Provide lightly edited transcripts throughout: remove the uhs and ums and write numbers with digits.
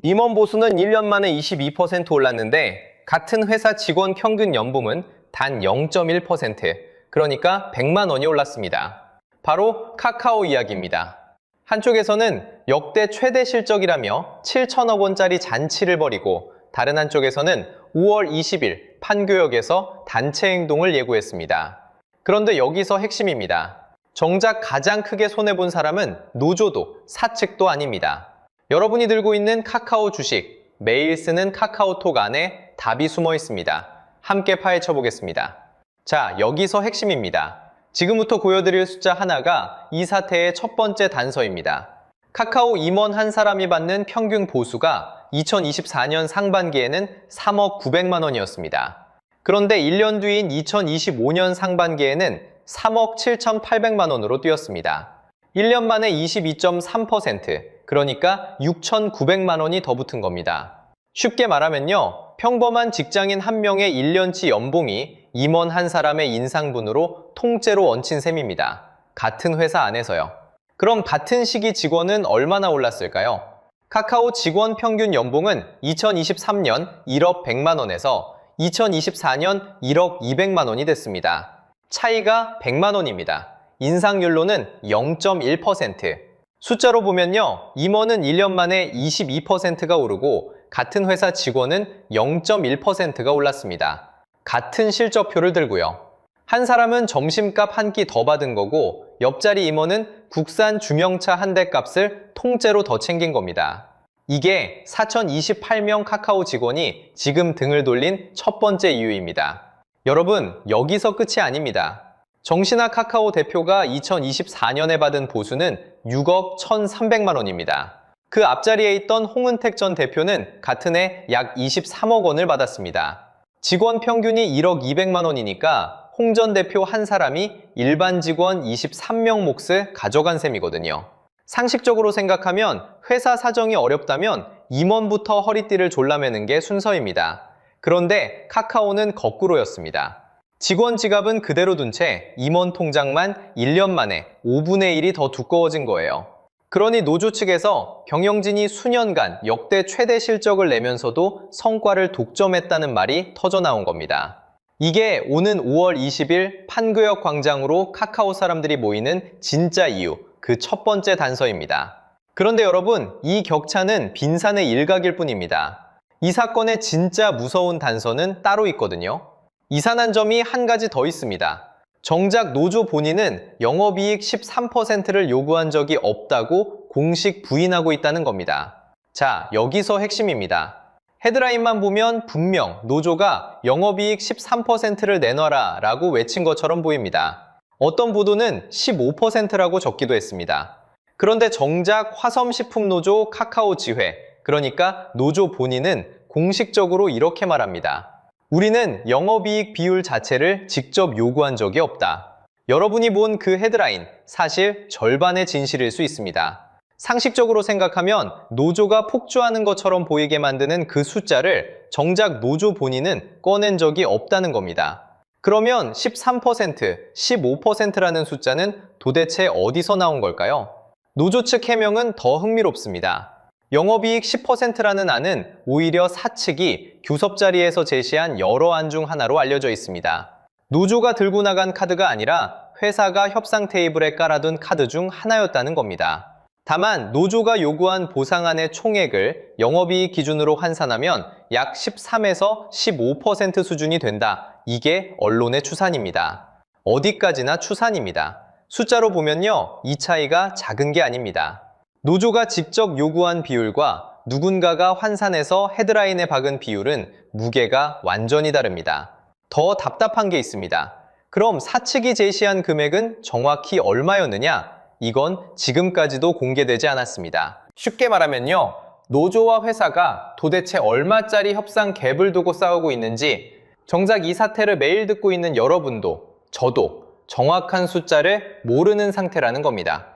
임원 보수는 1년 만에 22% 올랐는데 같은 회사 직원 평균 연봉은 단 0.1%, 그러니까 100만 원이 올랐습니다. 바로 카카오 이야기입니다. 한쪽에서는 역대 최대 실적이라며 7천억 원짜리 잔치를 벌이고 다른 한쪽에서는 5월 20일 판교역에서 단체 행동을 예고했습니다. 그런데 여기서 핵심입니다. 정작 가장 크게 손해본 사람은 노조도 사측도 아닙니다. 여러분이 들고 있는 카카오 주식, 매일 쓰는 카카오톡 안에 답이 숨어 있습니다. 함께 파헤쳐 보겠습니다. 자, 여기서 핵심입니다. 지금부터 보여드릴 숫자 하나가 이 사태의 첫 번째 단서입니다. 카카오 임원 한 사람이 받는 평균 보수가 2024년 상반기에는 3억 900만 원이었습니다. 그런데 1년 뒤인 2025년 상반기에는 3억 7,800만 원으로 뛰었습니다. 1년 만에 22.3%, 그러니까 6,900만 원이 더 붙은 겁니다. 쉽게 말하면요, 평범한 직장인 한 명의 1년치 연봉이 임원 한 사람의 인상분으로 통째로 얹힌 셈입니다. 같은 회사 안에서요. 그럼 같은 시기 직원은 얼마나 올랐을까요? 카카오 직원 평균 연봉은 2023년 1억 100만 원에서 2024년 1억 200만 원이 됐습니다. 차이가 100만 원입니다. 인상률로는 0.1%. 숫자로 보면요, 임원은 1년 만에 22%가 오르고 같은 회사 직원은 0.1%가 올랐습니다. 같은 실적표를 들고요. 한 사람은 점심값 한 끼 더 받은 거고 옆자리 임원은 국산 중형차 한 대 값을 통째로 더 챙긴 겁니다. 이게 4,028명 카카오 직원이 지금 등을 돌린 첫 번째 이유입니다. 여러분, 여기서 끝이 아닙니다. 정신아 카카오 대표가 2024년에 받은 보수는 6억 1,300만 원입니다. 그 앞자리에 있던 홍은택 전 대표는 같은 해 약 23억 원을 받았습니다. 직원 평균이 1억 200만 원이니까 홍 전 대표 한 사람이 일반 직원 23명 몫을 가져간 셈이거든요. 상식적으로 생각하면 회사 사정이 어렵다면 임원부터 허리띠를 졸라매는 게 순서입니다. 그런데 카카오는 거꾸로였습니다. 직원 지갑은 그대로 둔 채 임원 통장만 1년 만에 5분의 1이 더 두꺼워진 거예요. 그러니 노조 측에서 경영진이 수년간 역대 최대 실적을 내면서도 성과를 독점했다는 말이 터져나온 겁니다. 이게 오는 5월 20일 판교역 광장으로 카카오 사람들이 모이는 진짜 이유, 그 첫 번째 단서입니다. 그런데 여러분, 이 격차는 빈산의 일각일 뿐입니다. 이 사건의 진짜 무서운 단서는 따로 있거든요. 이산한 점이 한 가지 더 있습니다. 정작 노조 본인은 영업이익 13%를 요구한 적이 없다고 공식 부인하고 있다는 겁니다. 자, 여기서 핵심입니다. 헤드라인만 보면 분명 노조가 영업이익 13%를 내놔라 라고 외친 것처럼 보입니다. 어떤 보도는 15%라고 적기도 했습니다. 그런데 정작 화섬식품노조 카카오 지회, 그러니까 노조 본인은 공식적으로 이렇게 말합니다. 우리는 영업이익 비율 자체를 직접 요구한 적이 없다. 여러분이 본 그 헤드라인, 사실 절반의 진실일 수 있습니다. 상식적으로 생각하면 노조가 폭주하는 것처럼 보이게 만드는 그 숫자를 정작 노조 본인은 꺼낸 적이 없다는 겁니다. 그러면 13%, 15%라는 숫자는 도대체 어디서 나온 걸까요? 노조 측 해명은 더 흥미롭습니다. 영업이익 10%라는 안은 오히려 사측이 교섭 자리에서 제시한 여러 안 중 하나로 알려져 있습니다. 노조가 들고 나간 카드가 아니라 회사가 협상 테이블에 깔아둔 카드 중 하나였다는 겁니다. 다만 노조가 요구한 보상안의 총액을 영업이익 기준으로 환산하면 약 13에서 15% 수준이 된다. 이게 언론의 추산입니다. 어디까지나 추산입니다. 숫자로 보면요, 이 차이가 작은 게 아닙니다. 노조가 직접 요구한 비율과 누군가가 환산해서 헤드라인에 박은 비율은 무게가 완전히 다릅니다. 더 답답한 게 있습니다. 그럼 사측이 제시한 금액은 정확히 얼마였느냐? 이건 지금까지도 공개되지 않았습니다. 쉽게 말하면요, 노조와 회사가 도대체 얼마짜리 협상 갭을 두고 싸우고 있는지 정작 이 사태를 매일 듣고 있는 여러분도 저도 정확한 숫자를 모르는 상태라는 겁니다.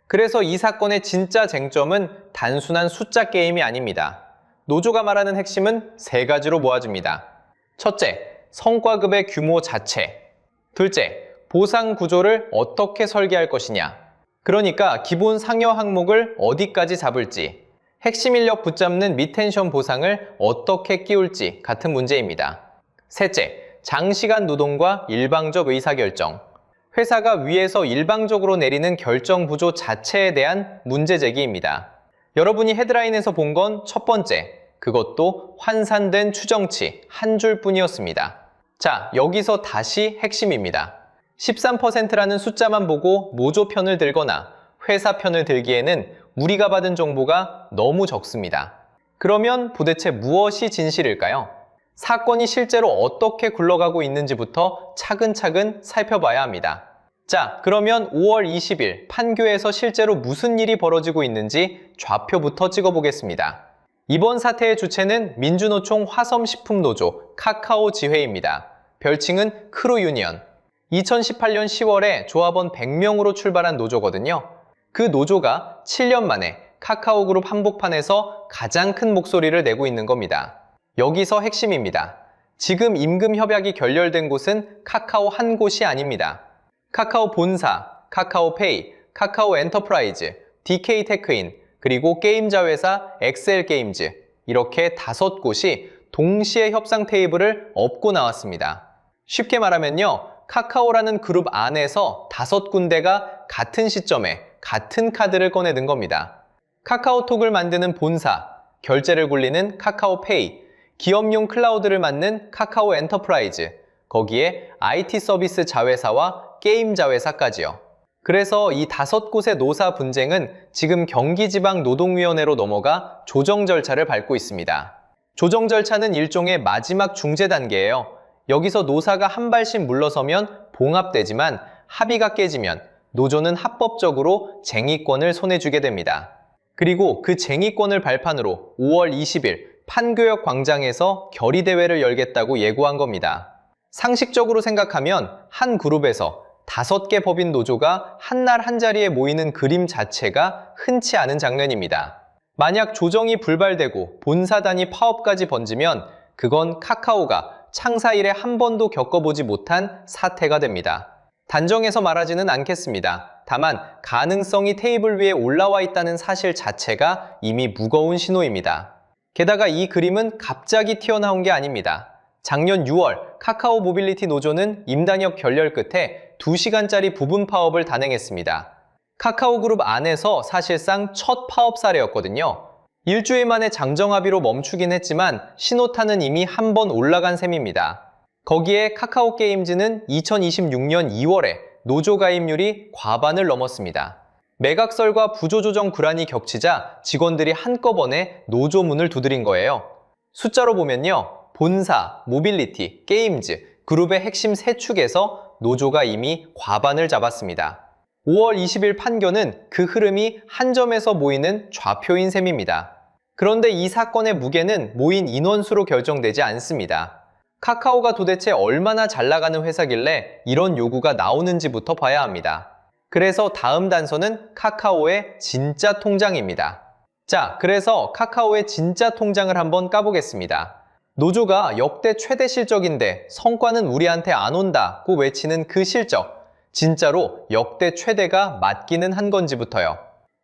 그래서 이 사건의 진짜 쟁점은 단순한 숫자 게임이 아닙니다. 노조가 말하는 핵심은 세 가지로 모아집니다. 첫째, 성과급의 규모 자체. 둘째, 보상 구조를 어떻게 설계할 것이냐. 그러니까 기본 상여 항목을 어디까지 잡을지. 핵심 인력 붙잡는 미텐션 보상을 어떻게 끼울지 같은 문제입니다. 셋째, 장시간 노동과 일방적 의사결정. 회사가 위에서 일방적으로 내리는 결정 구조 자체에 대한 문제 제기입니다. 여러분이 헤드라인에서 본 건 첫 번째, 그것도 환산된 추정치 한 줄뿐이었습니다. 자, 여기서 다시 핵심입니다. 13%라는 숫자만 보고 노조 편을 들거나 회사 편을 들기에는 우리가 받은 정보가 너무 적습니다. 그러면 도대체 무엇이 진실일까요? 사건이 실제로 어떻게 굴러가고 있는지부터 차근차근 살펴봐야 합니다. 자, 그러면 5월 20일 판교에서 실제로 무슨 일이 벌어지고 있는지 좌표부터 찍어보겠습니다. 이번 사태의 주체는 민주노총 화섬식품노조 카카오 지회입니다. 별칭은 크루유니언. 2018년 10월에 조합원 100명으로 출발한 노조거든요. 그 노조가 7년 만에 카카오그룹 한복판에서 가장 큰 목소리를 내고 있는 겁니다. 여기서 핵심입니다. 지금 임금 협약이 결렬된 곳은 카카오 한 곳이 아닙니다. 카카오 본사, 카카오페이, 카카오 엔터프라이즈, DK테크인, 그리고 게임자 회사 엑셀게임즈 이렇게 5곳이 동시에 협상 테이블을 엎고 나왔습니다. 쉽게 말하면요, 카카오라는 그룹 안에서 5군데가 같은 시점에 같은 카드를 꺼내든 겁니다. 카카오톡을 만드는 본사, 결제를 굴리는 카카오페이, 기업용 클라우드를 맡는 카카오 엔터프라이즈, 거기에 IT 서비스 자회사와 게임 자회사까지요. 그래서 이 5곳의 노사 분쟁은 지금 경기지방노동위원회로 넘어가 조정 절차를 밟고 있습니다. 조정 절차는 일종의 마지막 중재 단계예요. 여기서 노사가 한 발씩 물러서면 봉합되지만 합의가 깨지면 노조는 합법적으로 쟁의권을 손에 쥐게 됩니다. 그리고 그 쟁의권을 발판으로 5월 20일 판교역 광장에서 결의대회를 열겠다고 예고한 겁니다. 상식적으로 생각하면 한 그룹에서 5개 법인 노조가 한날 한자리에 모이는 그림 자체가 흔치 않은 장면입니다. 만약 조정이 불발되고 본사 단위 파업까지 번지면 그건 카카오가 창사 이래 한 번도 겪어보지 못한 사태가 됩니다. 단정해서 말하지는 않겠습니다. 다만 가능성이 테이블 위에 올라와 있다는 사실 자체가 이미 무거운 신호입니다. 게다가 이 그림은 갑자기 튀어나온 게 아닙니다. 작년 6월 카카오 모빌리티 노조는 임단협 결렬 끝에 2시간짜리 부분 파업을 단행했습니다. 카카오 그룹 안에서 사실상 첫 파업 사례였거든요. 일주일 만에 장정합의로 멈추긴 했지만 신호탄은 이미 한 번 올라간 셈입니다. 거기에 카카오 게임즈는 2026년 2월에 노조 가입률이 과반을 넘었습니다. 매각설과 부조조정 불안이 겹치자 직원들이 한꺼번에 노조 문을 두드린 거예요. 숫자로 보면요, 본사, 모빌리티, 게임즈, 그룹의 핵심 세 축에서 노조가 이미 과반을 잡았습니다. 5월 20일 판결은 그 흐름이 한 점에서 모이는 좌표인 셈입니다. 그런데 이 사건의 무게는 모인 인원수로 결정되지 않습니다. 카카오가 도대체 얼마나 잘 나가는 회사길래 이런 요구가 나오는지부터 봐야 합니다. 그래서 다음 단서는 카카오의 진짜 통장입니다. 자, 그래서 카카오의 진짜 통장을 한번 까보겠습니다. 노조가 역대 최대 실적인데 성과는 우리한테 안 온다고 외치는 그 실적, 진짜로 역대 최대가 맞기는 한 건지부터요.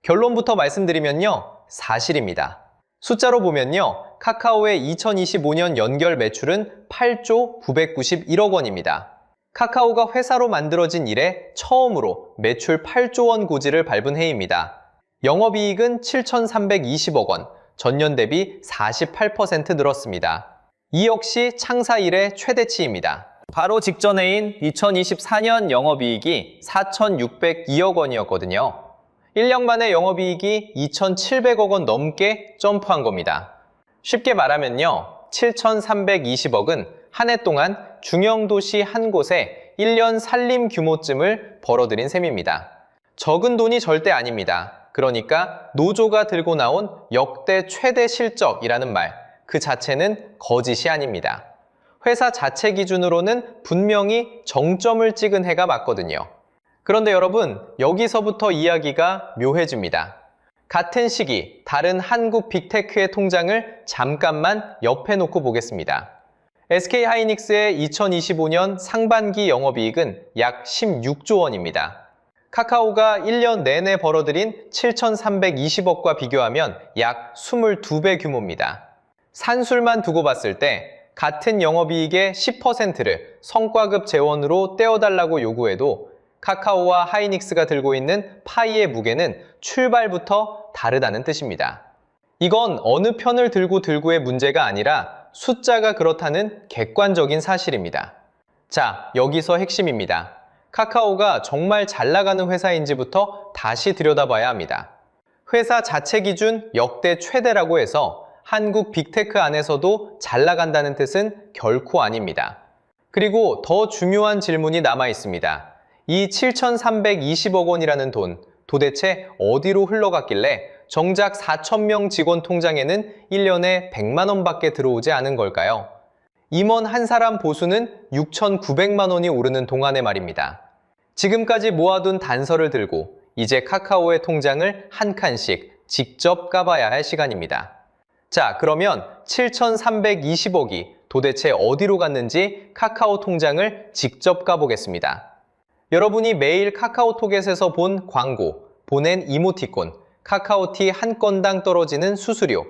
결론부터 말씀드리면요, 사실입니다. 숫자로 보면요, 카카오의 2025년 연결 매출은 8조 991억 원입니다. 카카오가 회사로 만들어진 이래 처음으로 매출 8조 원 고지를 밟은 해입니다. 영업이익은 7,320억 원, 전년 대비 48% 늘었습니다. 이 역시 창사 이래 최대치입니다. 바로 직전 해인 2024년 영업이익이 4,602억 원이었거든요. 1년 만에 영업이익이 2,700억 원 넘게 점프한 겁니다. 쉽게 말하면요, 7,320억은 한 해 동안 중형도시 한 곳에 1년 살림 규모쯤을 벌어들인 셈입니다. 적은 돈이 절대 아닙니다. 그러니까 노조가 들고 나온 역대 최대 실적이라는 말, 그 자체는 거짓이 아닙니다. 회사 자체 기준으로는 분명히 정점을 찍은 해가 맞거든요. 그런데 여러분, 여기서부터 이야기가 묘해집니다. 같은 시기 다른 한국 빅테크의 통장을 잠깐만 옆에 놓고 보겠습니다. SK하이닉스의 2025년 상반기 영업이익은 약 16조 원입니다. 카카오가 1년 내내 벌어들인 7,320억과 비교하면 약 22배 규모입니다. 산술만 두고 봤을 때 같은 영업이익의 10%를 성과급 재원으로 떼어달라고 요구해도 카카오와 하이닉스가 들고 있는 파이의 무게는 출발부터 다르다는 뜻입니다. 이건 어느 편을 들고의 문제가 아니라 숫자가 그렇다는 객관적인 사실입니다. 자, 여기서 핵심입니다. 카카오가 정말 잘 나가는 회사인지부터 다시 들여다봐야 합니다. 회사 자체 기준 역대 최대라고 해서 한국 빅테크 안에서도 잘 나간다는 뜻은 결코 아닙니다. 그리고 더 중요한 질문이 남아 있습니다. 이 7,320억 원이라는 돈, 도대체 어디로 흘러갔길래 정작 4,000명 직원 통장에는 1년에 100만 원밖에 들어오지 않은 걸까요? 임원 한 사람 보수는 6,900만 원이 오르는 동안의 말입니다. 지금까지 모아둔 단서를 들고 이제 카카오의 통장을 한 칸씩 직접 까봐야 할 시간입니다. 자, 그러면 7,320억이 도대체 어디로 갔는지 카카오 통장을 직접 까보겠습니다. 여러분이 매일 카카오톡에서 본 광고, 보낸 이모티콘, 카카오티 한 건당 떨어지는 수수료,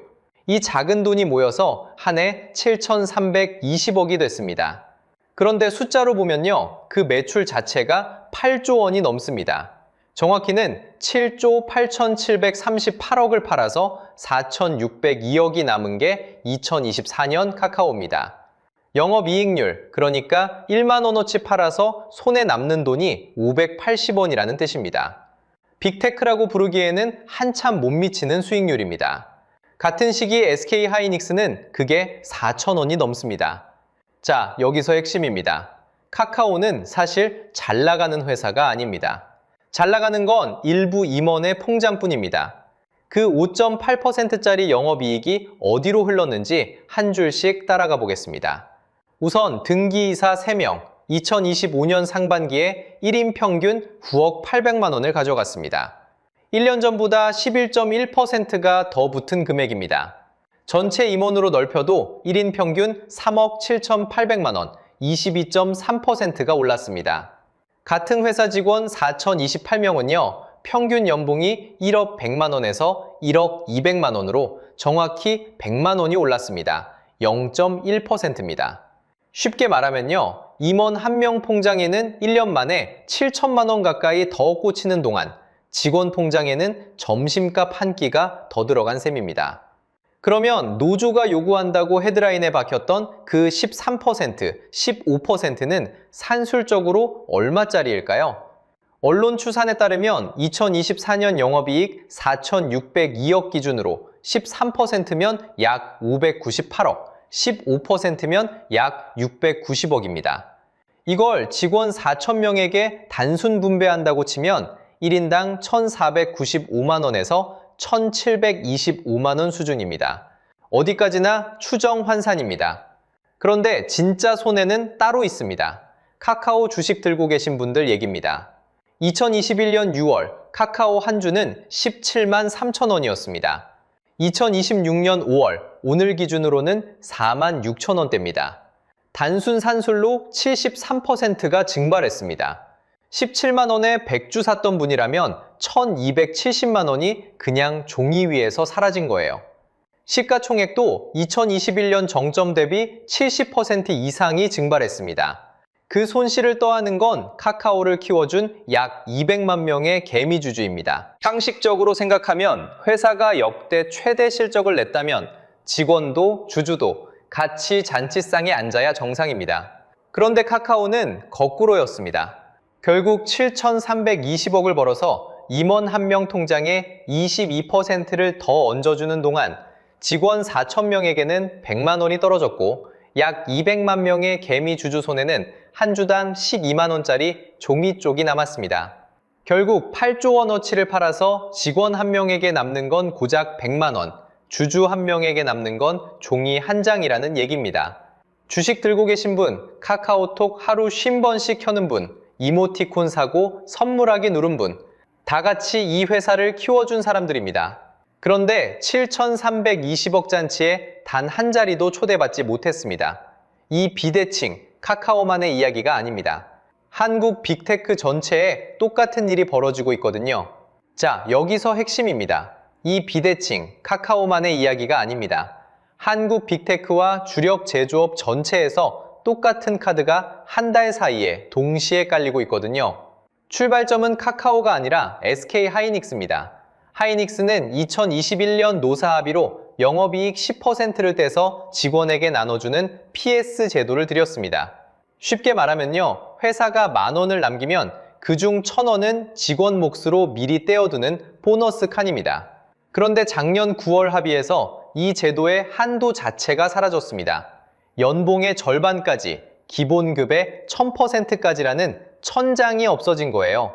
이 작은 돈이 모여서 한 해 7,320억이 됐습니다. 그런데 숫자로 보면요, 그 매출 자체가 8조 원이 넘습니다. 정확히는 7조 8,738억을 팔아서 4,602억이 남은 게 2024년 카카오입니다. 영업이익률, 그러니까 1만 원어치 팔아서 손에 남는 돈이 580원이라는 뜻입니다. 빅테크라고 부르기에는 한참 못 미치는 수익률입니다. 같은 시기 SK하이닉스는 그게 4,000원이 넘습니다. 자, 여기서 핵심입니다. 카카오는 사실 잘 나가는 회사가 아닙니다. 잘 나가는 건 일부 임원의 통장뿐입니다. 그 5.8%짜리 영업이익이 어디로 흘렀는지 한 줄씩 따라가 보겠습니다. 우선 등기이사 3명, 2025년 상반기에 1인 평균 9억 800만 원을 가져갔습니다. 1년 전보다 11.1%가 더 붙은 금액입니다. 전체 임원으로 넓혀도 1인 평균 3억 7,800만 원, 22.3%가 올랐습니다. 같은 회사 직원 4,028명은요, 평균 연봉이 1억 100만 원에서 1억 200만 원으로 정확히 100만 원이 올랐습니다. 0.1%입니다. 쉽게 말하면요, 임원 한 명 통장에는 1년 만에 7천만 원 가까이 더 꽂히는 동안 직원 통장에는 점심값 한 끼가 더 들어간 셈입니다. 그러면 노조가 요구한다고 헤드라인에 박혔던 그 13%, 15%는 산술적으로 얼마짜리일까요? 언론 추산에 따르면 2024년 영업이익 4,602억 기준으로 13%면 약 598억, 15%면 약 690억입니다. 이걸 직원 4,000명에게 단순 분배한다고 치면 1인당 1,495만 원에서 1,725만 원 수준입니다. 어디까지나 추정 환산입니다. 그런데 진짜 손해는 따로 있습니다. 카카오 주식 들고 계신 분들 얘기입니다. 2021년 6월 카카오 한 주는 17만 3천 원이었습니다. 2026년 5월 오늘 기준으로는 4만 6천 원대입니다. 단순 산술로 73%가 증발했습니다. 17만 원에 100주 샀던 분이라면 1,270만 원이 그냥 종이 위에서 사라진 거예요. 시가총액도 2021년 정점 대비 70% 이상이 증발했습니다. 그 손실을 떠안은 건 카카오를 키워준 약 200만 명의 개미주주입니다. 상식적으로 생각하면 회사가 역대 최대 실적을 냈다면 직원도 주주도 같이 잔치상에 앉아야 정상입니다. 그런데 카카오는 거꾸로였습니다. 결국 7,320억을 벌어서 임원 한 명 통장에 22%를 더 얹어주는 동안 직원 4,000명에게는 100만 원이 떨어졌고 약 200만 명의 개미 주주 손에는 한 주당 12만 원짜리 종이 쪽이 남았습니다. 결국 8조 원어치를 팔아서 직원 한 명에게 남는 건 고작 100만 원, 주주 한 명에게 남는 건 종이 한 장이라는 얘기입니다. 주식 들고 계신 분, 카카오톡 하루 50번씩 켜는 분, 이모티콘 사고 선물하기 누른 분, 다 같이 이 회사를 키워준 사람들입니다. 그런데 7,320억 잔치에 단 한 자리도 초대받지 못했습니다. 이 비대칭, 카카오만의 이야기가 아닙니다. 한국 빅테크 전체에 똑같은 일이 벌어지고 있거든요. 자, 여기서 핵심입니다. 이 비대칭, 카카오만의 이야기가 아닙니다. 한국 빅테크와 주력 제조업 전체에서 똑같은 카드가 한 달 사이에 동시에 깔리고 있거든요. 출발점은 카카오가 아니라 SK 하이닉스입니다. 하이닉스는 2021년 노사 합의로 영업이익 10%를 떼서 직원에게 나눠주는 PS 제도를 들였습니다. 쉽게 말하면요, 회사가 10,000원을 남기면 그중 1,000원은 직원 몫으로 미리 떼어두는 보너스 칸입니다. 그런데 작년 9월 합의에서 이 제도의 한도 자체가 사라졌습니다. 연봉의 절반까지, 기본급의 1000%까지라는 천장이 없어진 거예요.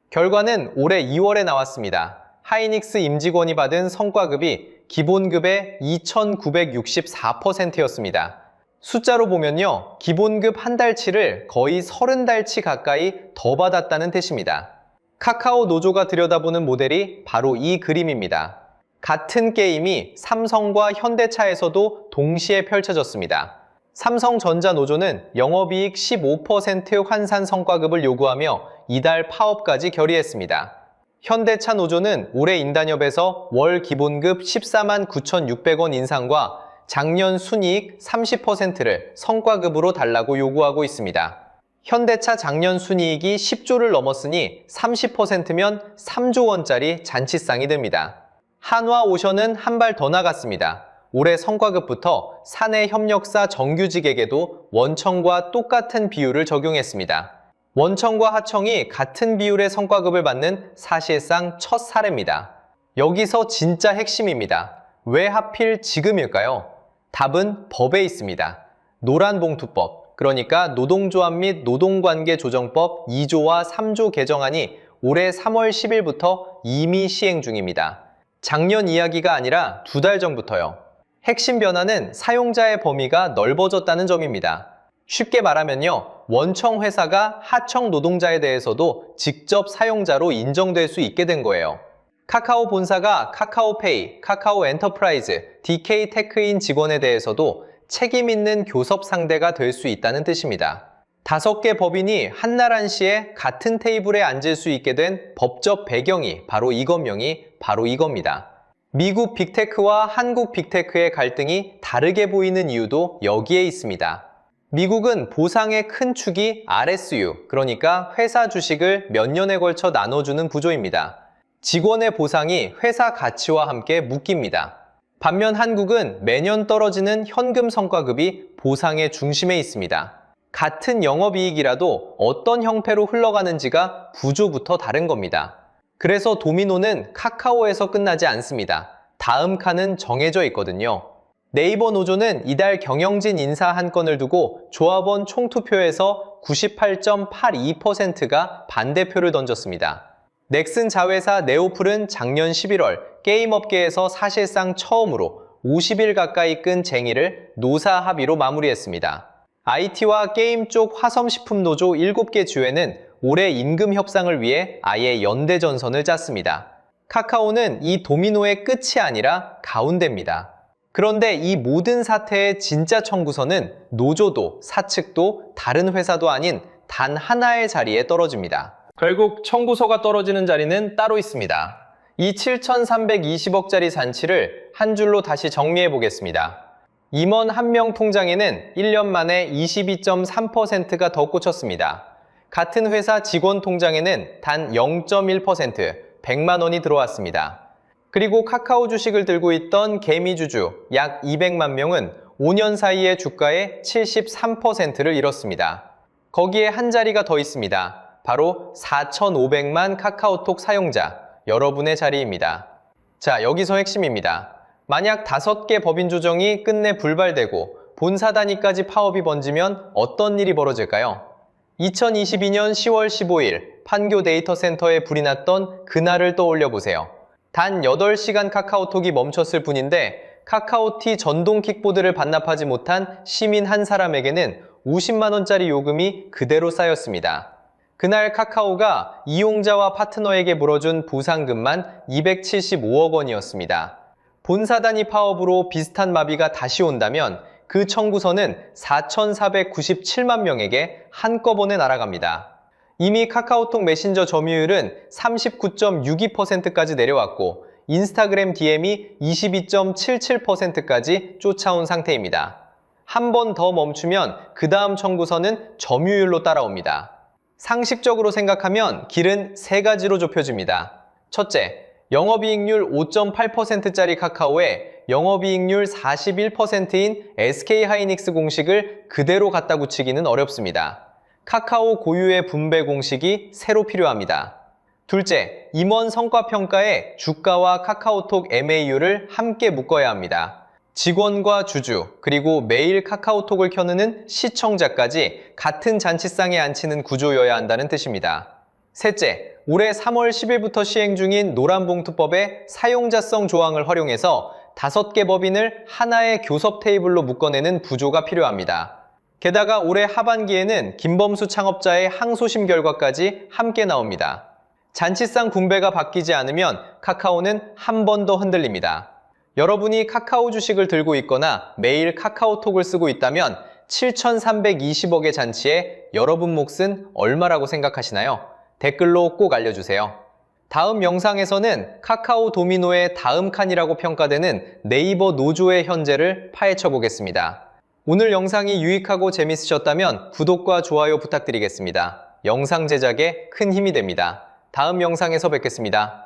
결과는 올해 2월에 나왔습니다. 하이닉스 임직원이 받은 성과급이 기본급의 2,964%였습니다. 숫자로 보면요, 기본급 한 달치를 거의 30달치 가까이 더 받았다는 뜻입니다. 카카오 노조가 들여다보는 모델이 바로 이 그림입니다. 같은 게임이 삼성과 현대차에서도 동시에 펼쳐졌습니다. 삼성전자 노조는 영업이익 15% 환산 성과급을 요구하며 이달 파업까지 결의했습니다. 현대차 노조는 올해 인단협에서 월 기본급 14만 9,600원 인상과 작년 순이익 30%를 성과급으로 달라고 요구하고 있습니다. 현대차 작년 순이익이 10조를 넘었으니 30%면 3조 원짜리 잔치상이 됩니다. 한화오션은 한 발 더 나갔습니다. 올해 성과급부터 사내 협력사 정규직에게도 원청과 똑같은 비율을 적용했습니다. 원청과 하청이 같은 비율의 성과급을 받는 사실상 첫 사례입니다. 여기서 진짜 핵심입니다. 왜 하필 지금일까요? 답은 법에 있습니다. 노란봉투법, 그러니까 노동조합 및 노동관계조정법 2조와 3조 개정안이 올해 3월 10일부터 이미 시행 중입니다. 작년 이야기가 아니라 2달 전부터요. 핵심 변화는 사용자의 범위가 넓어졌다는 점입니다. 쉽게 말하면요, 원청 회사가 하청 노동자에 대해서도 직접 사용자로 인정될 수 있게 된 거예요. 카카오 본사가 카카오페이, 카카오 엔터프라이즈, DK테크인 직원에 대해서도 책임 있는 교섭 상대가 될 수 있다는 뜻입니다. 5개 법인이 한날 한시에 같은 테이블에 앉을 수 있게 된 법적 배경이 바로 이겁니다. 미국 빅테크와 한국 빅테크의 갈등이 다르게 보이는 이유도 여기에 있습니다. 미국은 보상의 큰 축이 RSU, 그러니까 회사 주식을 몇 년에 걸쳐 나눠주는 구조입니다. 직원의 보상이 회사 가치와 함께 묶입니다. 반면 한국은 매년 떨어지는 현금 성과급이 보상의 중심에 있습니다. 같은 영업이익이라도 어떤 형태로 흘러가는지가 구조부터 다른 겁니다. 그래서 도미노는 카카오에서 끝나지 않습니다. 다음 칸은 정해져 있거든요. 네이버 노조는 이달 경영진 인사 한 건을 두고 조합원 총투표에서 98.82%가 반대표를 던졌습니다. 넥슨 자회사 네오플은 작년 11월 게임업계에서 사실상 처음으로 50일 가까이 끈 쟁의를 노사 합의로 마무리했습니다. IT와 게임 쪽 화섬식품 노조 7개 주회는 올해 임금 협상을 위해 아예 연대 전선을 짰습니다. 카카오는 이 도미노의 끝이 아니라 가운데입니다. 그런데 이 모든 사태의 진짜 청구서는 노조도 사측도 다른 회사도 아닌 단 하나의 자리에 떨어집니다. 결국 청구서가 떨어지는 자리는 따로 있습니다. 이 7,320억짜리 잔치를 한 줄로 다시 정리해 보겠습니다. 임원 한 명 통장에는 1년 만에 22.3%가 더 꽂혔습니다. 같은 회사 직원 통장에는 단 0.1%, 100만 원이 들어왔습니다. 그리고 카카오 주식을 들고 있던 개미주주 약 200만 명은 5년 사이에 주가의 73%를 잃었습니다. 거기에 한 자리가 더 있습니다. 바로 4,500만 카카오톡 사용자, 여러분의 자리입니다. 자, 여기서 핵심입니다. 만약 5개 법인 조정이 끝내 불발되고 본사 단위까지 파업이 번지면 어떤 일이 벌어질까요? 2022년 10월 15일 판교 데이터 센터에 불이 났던 그날을 떠올려 보세요. 단 8시간 카카오톡이 멈췄을 뿐인데 카카오티 전동 킥보드를 반납하지 못한 시민 한 사람에게는 50만 원짜리 요금이 그대로 쌓였습니다. 그날 카카오가 이용자와 파트너에게 물어준 보상금만 275억 원이었습니다. 본사 단위 파업으로 비슷한 마비가 다시 온다면 그 청구서는 4,497만 명에게 한꺼번에 날아갑니다. 이미 카카오톡 메신저 점유율은 39.62%까지 내려왔고 인스타그램 DM이 22.77%까지 쫓아온 상태입니다. 한 번 더 멈추면 그 다음 청구서는 점유율로 따라옵니다. 상식적으로 생각하면 길은 세 가지로 좁혀집니다. 첫째, 영업이익률 5.8%짜리 카카오에 영업이익률 41%인 SK하이닉스 공식을 그대로 갖다 붙이기는 어렵습니다. 카카오 고유의 분배 공식이 새로 필요합니다. 둘째, 임원 성과평가에 주가와 카카오톡 MAU를 함께 묶어야 합니다. 직원과 주주, 그리고 매일 카카오톡을 켜는 시청자까지 같은 잔치상에 앉히는 구조여야 한다는 뜻입니다. 셋째, 올해 3월 10일부터 시행 중인 노란봉투법의 사용자성 조항을 활용해서 5개 법인을 하나의 교섭 테이블로 묶어내는 구조가 필요합니다. 게다가 올해 하반기에는 김범수 창업자의 항소심 결과까지 함께 나옵니다. 잔치상 분배가 바뀌지 않으면 카카오는 한 번 더 흔들립니다. 여러분이 카카오 주식을 들고 있거나 매일 카카오톡을 쓰고 있다면 7,320억의 잔치에 여러분 몫은 얼마라고 생각하시나요? 댓글로 꼭 알려주세요. 다음 영상에서는 카카오 도미노의 다음 칸이라고 평가되는 네이버 노조의 현재를 파헤쳐 보겠습니다. 오늘 영상이 유익하고 재밌으셨다면 구독과 좋아요 부탁드리겠습니다. 영상 제작에 큰 힘이 됩니다. 다음 영상에서 뵙겠습니다.